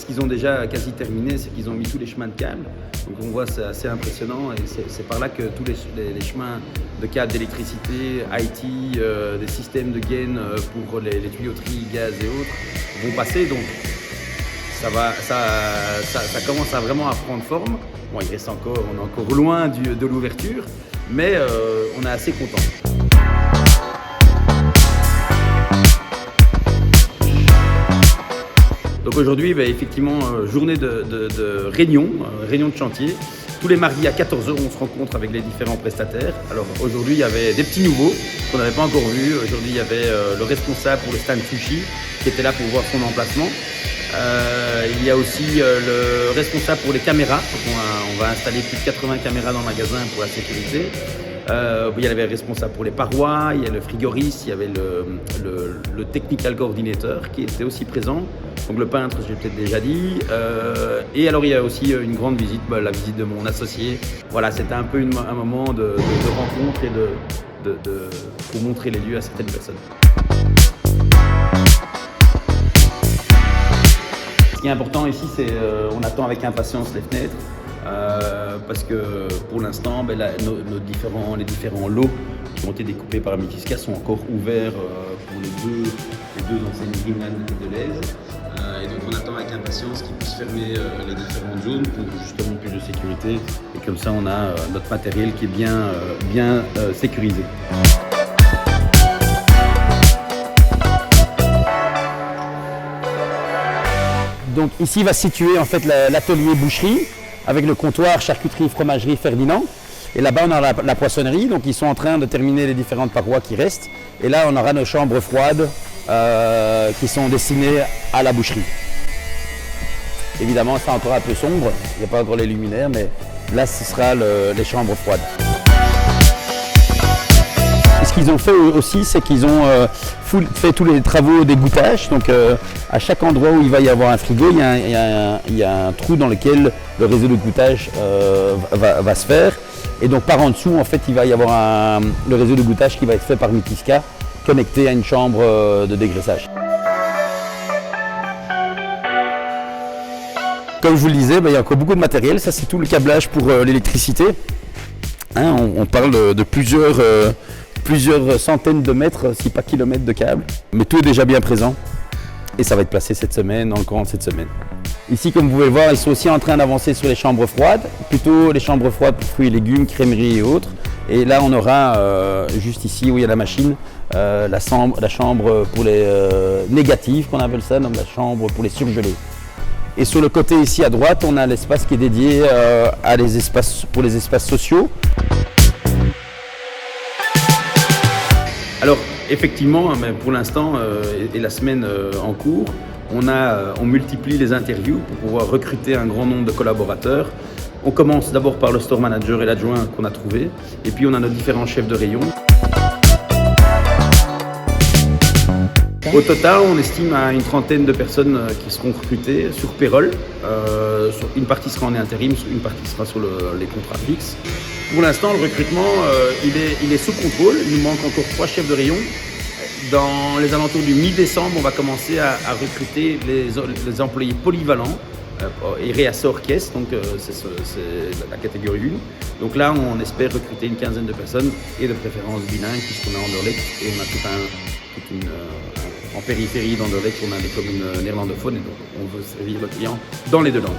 ce qu'ils ont déjà quasi terminé, c'est qu'ils ont mis tous les chemins de câbles. Donc on voit, c'est assez impressionnant et c'est par là que tous les chemins de câbles d'électricité, IT, des systèmes de gain pour les tuyauteries, gaz et autres vont passer. Donc ça commence à vraiment à prendre forme. Bon, on est encore loin de l'ouverture, mais on est assez content. Donc aujourd'hui, effectivement, journée de réunion de chantier. Tous les mardis à 14h, on se rencontre avec les différents prestataires. Alors aujourd'hui, il y avait des petits nouveaux qu'on n'avait pas encore vus. Aujourd'hui, il y avait le responsable pour le stand sushi qui était là pour voir son emplacement. Il y a aussi le responsable pour les caméras. Donc on va installer plus de 80 caméras dans le magasin pour la sécurité. Il y avait le responsable pour les parois, il y a le frigoriste, il y avait le technical coordinator qui était aussi présent. Donc le peintre, je l'ai peut-être déjà dit. Et alors il y a aussi une grande visite, la visite de mon associé. Voilà, c'était un peu un moment de rencontre et pour montrer les lieux à certaines personnes. Ce qui est important ici, c'est on attend avec impatience les fenêtres. Parce que pour l'instant, les différents lots qui ont été découpés par Mythiska sont encore ouverts pour les deux enseignes Greenland et Deleuze. Et donc on attend avec impatience qu'ils puissent fermer les différentes zones pour justement plus de sécurité. Et comme ça, on a notre matériel qui est bien sécurisé. Donc ici va se situer en fait l'atelier boucherie avec le comptoir charcuterie fromagerie Ferdinand. Et là-bas on a la poissonnerie, donc ils sont en train de terminer les différentes parois qui restent. Et là on aura nos chambres froides qui sont destinées à la boucherie. Évidemment c'est encore un peu sombre, il n'y a pas encore les luminaires, mais là ce sera les chambres froides. Ce qu'ils ont fait aussi, c'est qu'ils ont fait tous les travaux d'égouttage. Donc à chaque endroit où il va y avoir un frigo, il y a un trou dans lequel le réseau d'égouttage va se faire. Et donc par en dessous, en fait, il va y avoir le réseau d'égouttage qui va être fait par Mythiska, connecté à une chambre de dégraissage. Comme je vous le disais, il y a encore beaucoup de matériel. Ça, c'est tout le câblage pour l'électricité. Hein, on parle de plusieurs centaines de mètres, si pas kilomètres de câbles. Mais tout est déjà bien présent et ça va être placé cette semaine, dans le courant de cette semaine. Ici, comme vous pouvez le voir, ils sont aussi en train d'avancer sur les chambres froides, plutôt les chambres froides pour fruits et légumes, crèmeries et autres. Et là, on aura juste ici où il y a la machine, la chambre pour les négatives, qu'on appelle ça, donc la chambre pour les surgelés. Et sur le côté ici à droite, on a l'espace qui est dédié pour les espaces sociaux. Alors effectivement, pour l'instant et la semaine en cours, on multiplie les interviews pour pouvoir recruter un grand nombre de collaborateurs. On commence d'abord par le store manager et l'adjoint qu'on a trouvé, et puis on a nos différents chefs de rayon. Au total, on estime à une trentaine de personnes qui seront recrutées sur payroll. Une partie sera en intérim, une partie sera sur les contrats fixes. Pour l'instant, le recrutement, il est sous contrôle. Il nous manque encore 3 chefs de rayon. Dans les alentours du mi-décembre, on va commencer à recruter les employés polyvalents et réassort caisse, donc c'est la catégorie 1. Donc là, on espère recruter une quinzaine de personnes et de préférence bilingues puisqu'on a Anderlecht et on a en périphérie d'Anderlecht, on a des communes néerlandophones et donc on veut servir le client dans les 2 langues.